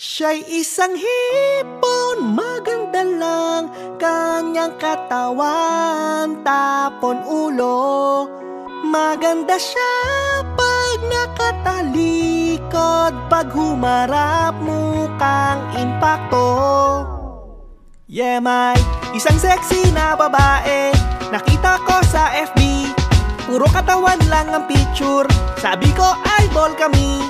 Siya'y isang hipon, maganda lang kanyang katawan, tapon ulo. Maganda siya pag nakatalikod, pag humarap mukhang impakto. Yeah, may isang sexy na babae, nakita ko sa FB. Puro katawan lang ang picture, sabi ko eyeball kami.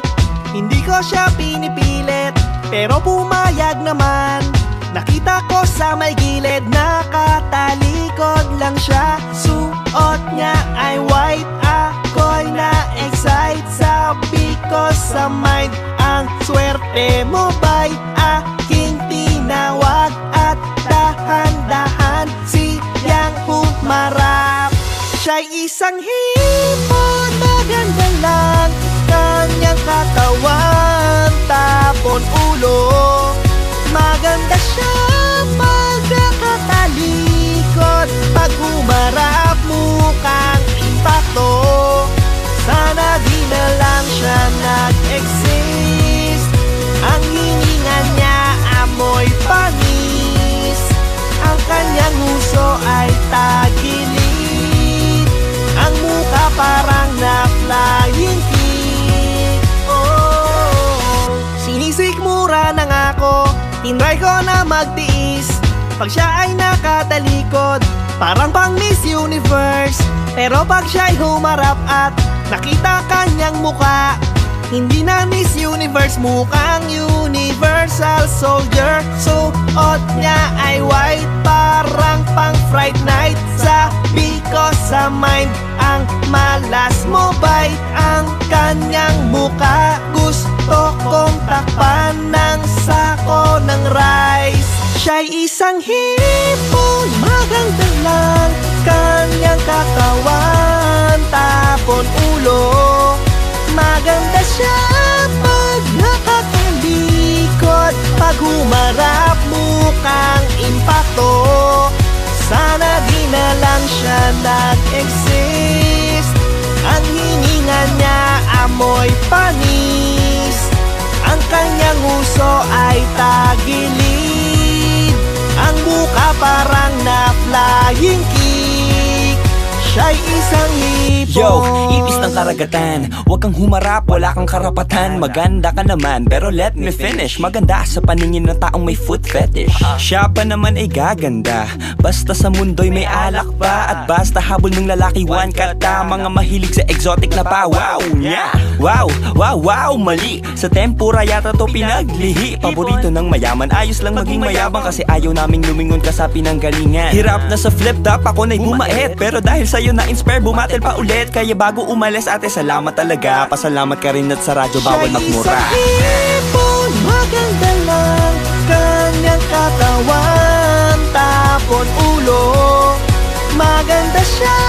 Hindi ko siya pinipilit, pero pumayag naman. Nakita ko sa may gilid, nakatalikod lang siya. Suot niya ay white, ako'y na-excite. Sabi ko sa mind, ang swerte mo ba'y aking tinawag? At dahan-dahan siyang humarap. Siya'y isang hipon, maganda lang kanyang katawan, tapon ulo. Maganda siya pag nakatalikod, pag humarap mukhang impakto. Sana di na lang siya nag-exist. Ang hininga niya amoy panis, ang kanyang uso ay tagilid, ang mukha parang na-flying kick. Sinisikmura na nga ako, tinry ko na magtiis. Pag siya ay nakatalikod, parang pang Miss Universe. Pero pag siya'y humarap at nakita kanyang mukha, hindi na Miss Universe, mukhang Universal Soldier. Suot niya ay white, parang pang Fright Night. Sabi ko sa mind, ang malas mo ba'y ang kanyang mukha? Gusto kong takpan ng sako ng rice. Siya'y isang hipon, maganda lang kanyang katawan, tapon ulo. Maganda siya pag nakatalikod, pag humarap mukhang impakto. Sana di na lang siya nag-exist. Ang hininga niya amoy panis, ang kanyang uso ay tagilid, ang mukha parang na-flying kick. Siya'y isang hipon. Yo, ipis ng karagatan, huwag kang humarap, wala kang karapatan. Maganda ka naman, pero let me finish. Maganda sa paningin ng taong may foot fetish. Siya pa naman ay gaganda, basta sa mundo'y may alak pa. At basta habol ng lalaki, one kata. Mga mahilig sa exotic na pa, wow niya. Wow, wow, wow, mali. Sa tempura yata to pinaglihi. Paborito ng mayaman, ayos lang maging mayabang, kasi ayaw naming lumingon ka sa pinanggalingan. Hirap na sa flip top, ako na'y bumait, pero dahil sa'yo na-inspire, bumatil pa ulit. Kaya bago umalis ate, salamat talaga. Pasalamat ka rin at sa radyo bawal magmura. Siya'y isang hipon, maganda lang kanyang katawan, tapon ulo. Maganda siya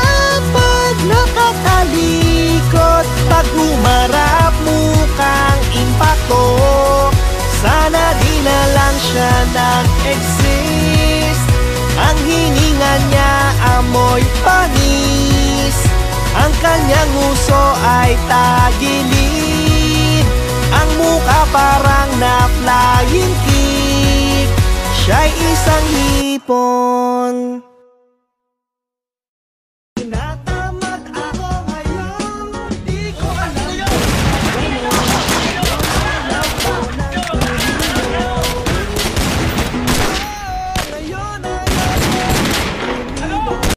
pag nakatalikod, pag humarap mukhang impakto. Sana di na lang siya nag-exist. Ang hininga niya amoy panis, ang kanyang uso ay tagilid, ang mukha parang na-flying kick. Siya'y isang hipon.